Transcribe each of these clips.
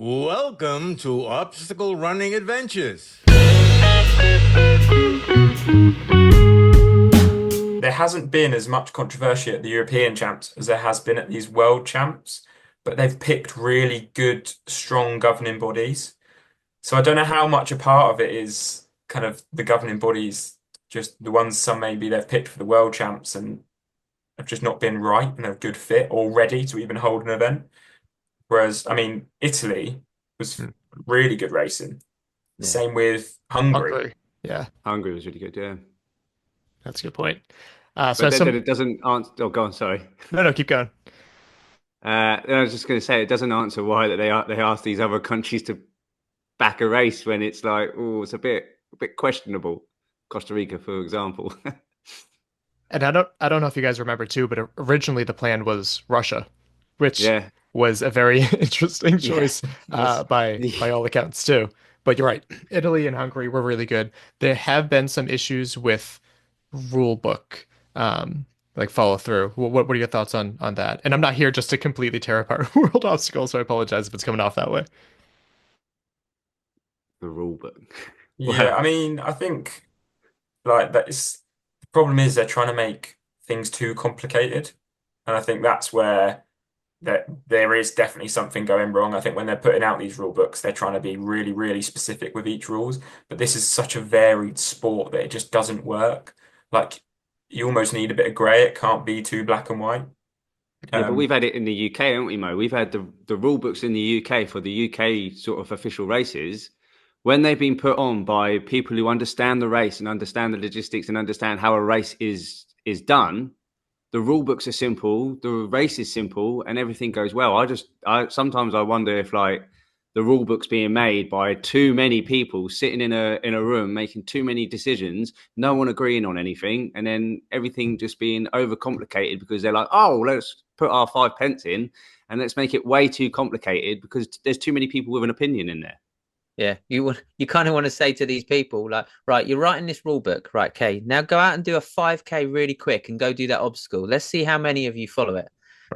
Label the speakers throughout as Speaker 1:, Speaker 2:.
Speaker 1: Welcome to Obstacle Running Adventures.
Speaker 2: There hasn't been as much controversy at the European champs as there has been at these world champs, but they've picked really good, strong governing bodies. So I don't know how much a part of it is kind of the governing bodies, just the ones some maybe they've picked for the world champs and have just not been right and a good fit or ready to even hold an event. Whereas, I mean, Italy was
Speaker 3: Hmm.
Speaker 2: really good racing.
Speaker 4: Yeah.
Speaker 2: Same with Hungary.
Speaker 3: Hungary. Yeah,
Speaker 4: Hungary was really good, yeah.
Speaker 3: that's a good point. So
Speaker 4: But
Speaker 3: as
Speaker 4: then
Speaker 3: some
Speaker 4: it doesn't answer. Oh, go on, sorry.
Speaker 3: no, keep going.
Speaker 4: I was just going to say it doesn't answer why that they ask these other countries to back a race when it's like, oh, it's a bit questionable. Costa Rica, for example.
Speaker 3: And I don't know if you guys remember too, but originally the plan was Russia, which
Speaker 4: Yeah,
Speaker 3: was a very interesting
Speaker 4: yeah.
Speaker 3: choice
Speaker 4: Was
Speaker 3: by all accounts too. But you're right, Italy and Hungary were really good. There have been some issues with rule book, like follow through. What are your thoughts on that? And I'm not here just to completely tear apart world obstacles, so I apologize if it's coming off that way.
Speaker 4: the rule book.
Speaker 2: Yeah,
Speaker 4: Well,
Speaker 2: I mean, I think like that is the problem is they're trying to make things too complicated. And I think that's where there is definitely something going wrong. I think when they're putting out these rule books, they're trying to be really, really specific with each rules. But this is such a varied sport that it just doesn't work. Like you almost need a bit of grey. It can't be too black and white.
Speaker 4: yeah, but
Speaker 2: Um,
Speaker 4: we've had it in the UK, haven't we, Mo? We've had the rule books in the UK for the UK sort of official races. When they've been put on by people who understand the race and understand the logistics and understand how a race is done, the rule books are simple, the race is simple, and everything goes well. I sometimes I wonder if like the rule book's being made by too many people sitting in a room making too many decisions, no one agreeing on anything, and then everything just being overcomplicated because they're like, oh, let's put our 5 pence in and let's make it way too complicated because there's too many people with an opinion in there.
Speaker 5: Yeah, you kind of want to say to these people like, right, you're writing this rule book, right? Okay, now go out and do a 5K really quick and go do that obstacle. Let's see how many of you follow it.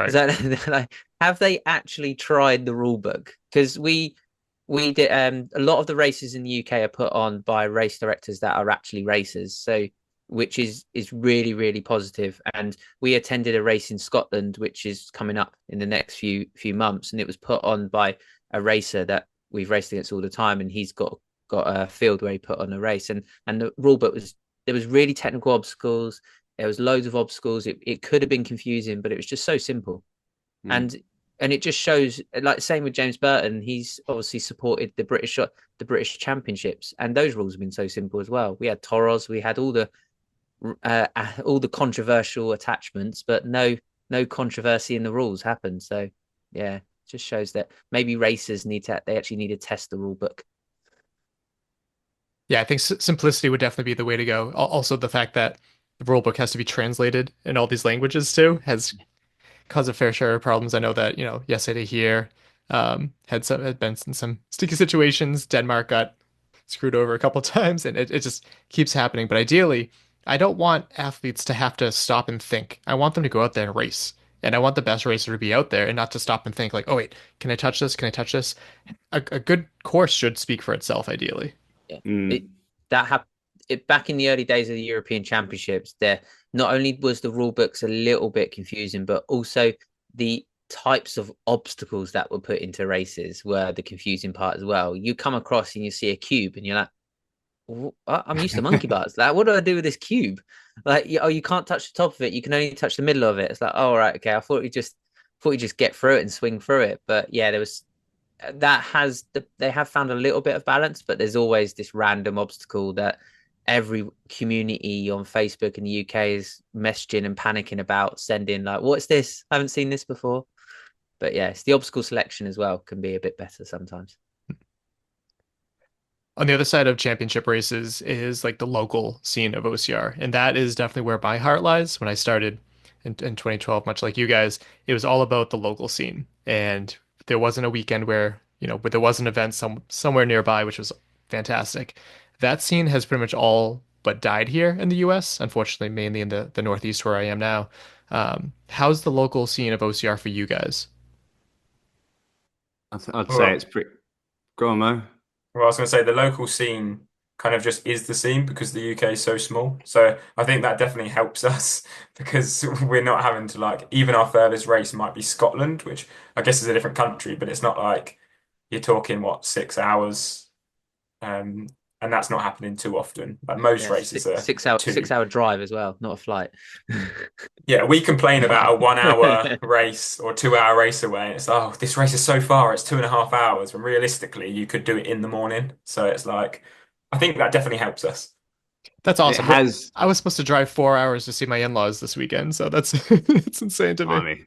Speaker 5: Is
Speaker 3: Right.
Speaker 5: that like, have they actually tried the rule book? Because we did a lot of the races in the UK are put on by race directors that are actually racers, so which is really really positive. And we attended a race in Scotland, which is coming up in the next few months, and it was put on by a racer that we've raced against all the time, and he's got a field where he put on a race, and the rule book was there was really technical obstacles. There was loads of obstacles. It could have been confusing, but it was just so simple.
Speaker 4: Mm.
Speaker 5: And it just shows, like same with James Burton, he's obviously supported the British Championships, and those rules have been so simple as well. We had Toros, we had all the controversial attachments, but no controversy in the rules happened. So yeah, it just shows that maybe racers they actually need to test the rule book.
Speaker 3: Yeah, I think simplicity would definitely be the way to go. Also, the fact that the rule book has to be translated in all these languages too has caused a fair share of problems. I know that, yesterday here had been in some sticky situations. Denmark got screwed over a couple times, and it just keeps happening. But ideally, I don't want athletes to have to stop and think. I want them to go out there and race. And I want the best racer to be out there and not to stop and think like, oh wait, can I touch this? Can I touch this? A good course should speak for itself, ideally.
Speaker 5: Yeah, it
Speaker 4: Mm.
Speaker 5: that happened it back in the early days of the European Championships. There not only was the rule books a little bit confusing, but also the types of obstacles that were put into races were the confusing part as well. You come across and you see a cube, and you're like, I'm used to monkey bars. Like, what do I do with this cube? Like, oh, you can't touch the top of it. You can only touch the middle of it. It's like, oh, right, okay. I thought you just get through it and swing through it. But yeah, there was they have found a little bit of balance, but there's always this random obstacle that every community on Facebook in the UK is messaging and panicking about, sending like, what's this? I haven't seen this before. But yes, the obstacle selection as well can be a bit better sometimes.
Speaker 3: On the other side of championship races is like the local scene of OCR. And that is definitely where my heart lies. When I started in 2012, much like you guys, it was all about the local scene. And there wasn't a weekend but there was an event somewhere nearby, which was fantastic. That scene has pretty much all but died here in the US, unfortunately, mainly in the Northeast where I am now. How's the local scene of OCR for you guys?
Speaker 4: I'd
Speaker 2: Well,
Speaker 4: say it's pretty. Go on, Mo.
Speaker 2: Well, I was going to say the local scene kind of just is the scene because the UK is so small. So I think that definitely helps us because we're not having to like, even our furthest race might be Scotland, which I guess is a different country, but it's not like you're talking, what, 6 hours? Um, and that's not happening too often. Like most
Speaker 5: Yeah,
Speaker 2: races are
Speaker 5: 6 hour
Speaker 2: two.
Speaker 5: 6 hour drive as well, not a flight.
Speaker 2: Yeah, we complain about a 1 hour race or 2 hour race away. And it's, oh, this race is so far, it's 2.5 hours. When realistically, you could do it in the morning. So it's like, I think that definitely helps us.
Speaker 3: That's
Speaker 4: It
Speaker 3: awesome.
Speaker 4: has.
Speaker 3: I was supposed to drive 4 hours to see my in-laws this weekend, so that's it's insane to me.
Speaker 4: Blimey.